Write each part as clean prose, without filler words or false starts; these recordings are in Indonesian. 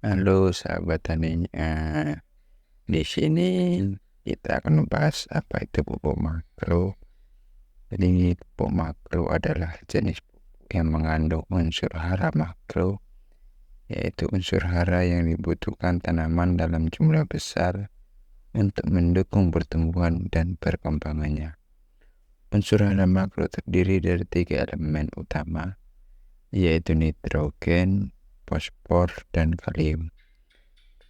Halo sahabat taninya, di sini kita akan membahas apa itu pupuk makro. Jadi pupuk makro adalah jenis pupuk yang mengandung unsur hara makro, yaitu unsur hara yang dibutuhkan tanaman dalam jumlah besar untuk mendukung pertumbuhan dan perkembangannya. Unsur hara makro terdiri dari 3 elemen utama, yaitu nitrogen, fosfor, dan kalium.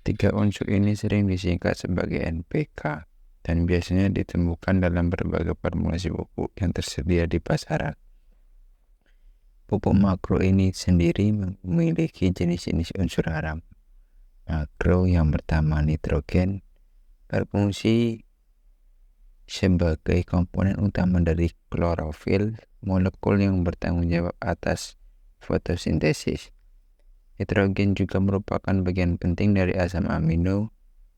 3 unsur ini sering disingkat sebagai NPK dan biasanya ditemukan dalam berbagai formulasi pupuk yang tersedia di pasaran. Pupuk makro ini sendiri memiliki jenis-jenis unsur hara makro. Yang pertama, nitrogen berfungsi sebagai komponen utama dari klorofil, molekul yang bertanggung jawab atas fotosintesis. Nitrogen juga merupakan bagian penting dari asam amino,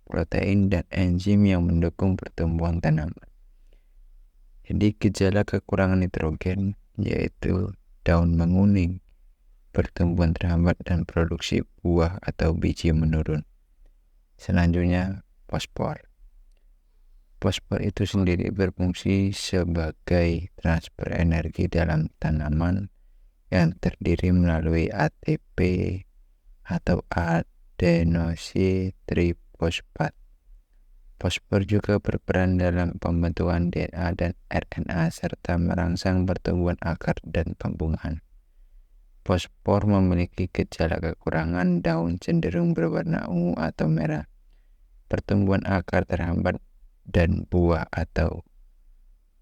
protein, dan enzim yang mendukung pertumbuhan tanaman. Jadi gejala kekurangan nitrogen yaitu daun menguning, pertumbuhan terhambat, dan produksi buah atau biji menurun. Selanjutnya, fosfor. Fosfor itu sendiri berfungsi sebagai transfer energi dalam tanaman yang terdiri melalui ATP atau adenosine trifosfat. Fosfor juga berperan dalam pembentukan DNA dan RNA serta merangsang pertumbuhan akar dan pembungaan. Fosfor memiliki gejala kekurangan, daun cenderung berwarna ungu atau merah, pertumbuhan akar terhambat, dan buah atau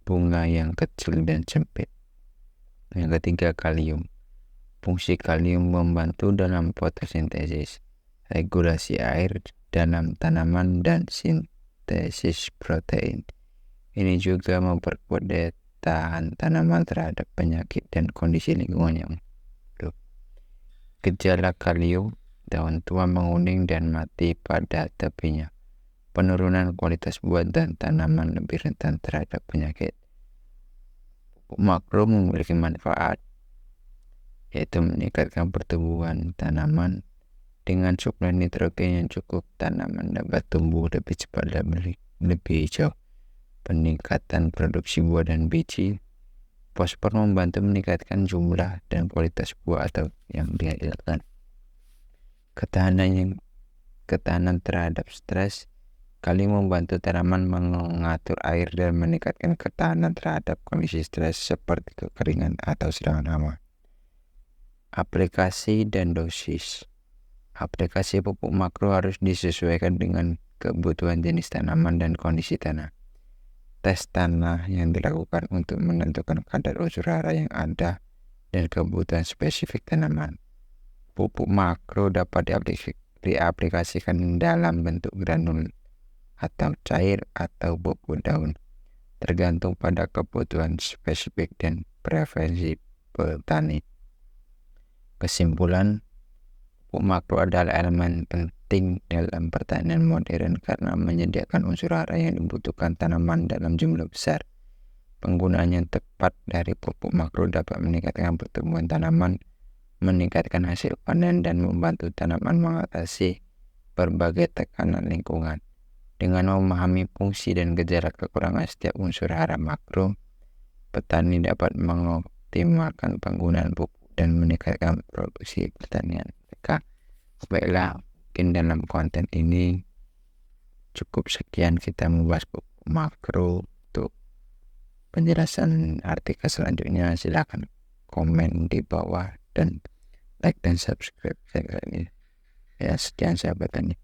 bunga yang kecil dan sempit. Yang ketiga, kalium. Fungsi kalium membantu dalam fotosintesis, regulasi air dalam tanaman, dan sintesis protein. Ini juga memperkuat daya tahan tanaman terhadap penyakit dan kondisi lingkungan yang buruk. Gejala kalium: daun tua menguning dan mati pada tepinya, penurunan kualitas buah, dan tanaman lebih rentan terhadap penyakit. Pupuk makro memiliki manfaat, yaitu meningkatkan pertumbuhan tanaman. Dengan suplai nitrogen yang cukup, tanaman dapat tumbuh lebih cepat dan lebih hijau. Peningkatan produksi buah dan biji. Fosfor membantu meningkatkan jumlah dan kualitas buah atau yang dihasilkan. Ketahanan terhadap stres. Kalium membantu tanaman mengatur air dan meningkatkan ketahanan terhadap kondisi stres seperti kekeringan atau serangan hama. Aplikasi dan dosis. Aplikasi pupuk makro harus disesuaikan dengan kebutuhan jenis tanaman dan kondisi tanah. Tes tanah yang dilakukan untuk menentukan kadar unsur hara yang ada dan kebutuhan spesifik tanaman. Pupuk makro dapat diaplikasikan dalam bentuk granul atau cair atau bubuk daun, tergantung pada kebutuhan spesifik dan preferensi petani. Kesimpulan, pupuk makro adalah elemen penting dalam pertanian modern karena menyediakan unsur hara yang dibutuhkan tanaman dalam jumlah besar. Penggunaan yang tepat dari pupuk makro dapat meningkatkan pertumbuhan tanaman, meningkatkan hasil panen, dan membantu tanaman mengatasi berbagai tekanan lingkungan. Dengan memahami fungsi dan gejala kekurangan setiap unsur hara makro, petani dapat mengoptimalkan penggunaan pupuk dan meningkatkan produksi pertanian mereka. Baiklah, mungkin dalam konten ini cukup sekian kita membahas pupuk makro. Untuk penjelasan artikel selanjutnya silakan komen di bawah dan like dan subscribe channel ini. Ya, sekian sahabat tani.